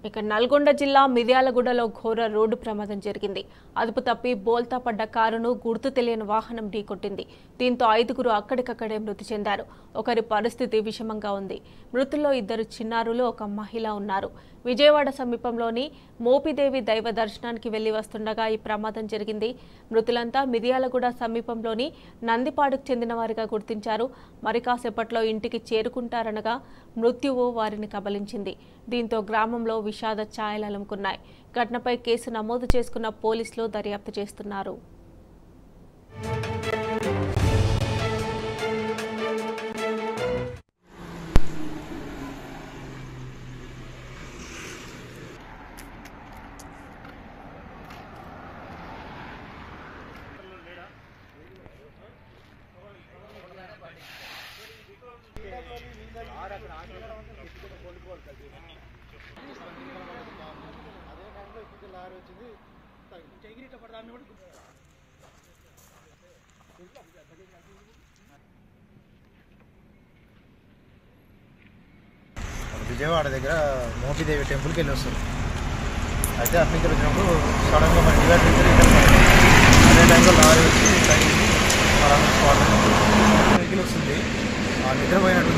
ఇక నల్గొండ జిల్లా మిర్యాలగూడలో ఘోర రోడ్డు ప్రమాదం జరిగింది. అదుపు తప్పి బోల్తా పడ్డ కారును గుర్తు తెలియని వాహనం ఢీకొట్టింది. దీంతో 5గురు అక్కడికక్కడే మృతి చెందారు. ఒకరి పరిస్థితి విషమంగా ఉంది. మృతుల్లో 2 చిన్నారులు, ఒక మహిళ ఉన్నారు. విజయవాడ సమీపంలోని మోపిదేవి దైవ దర్శనానికి వెళ్లి వస్తుండగా ఈ ప్రమాదం జరిగింది. మృతులంతా మిర్యాలగూడ సమీపంలోని నందిపాడుకు చెందిన వారిగా గుర్తించారు. మరి కాసేపట్లో ఇంటికి చేరుకుంటారనగా మృత్యువు వారిని కబలించింది. దీంతో గ్రామంలో విషాద ఛాయలు అలుముకున్నాయి. ఘటనపై కేసు నమోదు చేసుకున్న పోలీసులు దర్యాప్తు చేస్తున్నారు. విజయవాడ దగ్గర మోపిదేవి టెంపుల్కి వెళ్ళి వస్తారు. అయితే అక్కడికి వచ్చినప్పుడు సడన్గా మన డివైడర్ అదే టైంలో లారీ వచ్చి తగిలింది. వెహికల్ వస్తుంది. ఆ నిద్రపోయినట్టు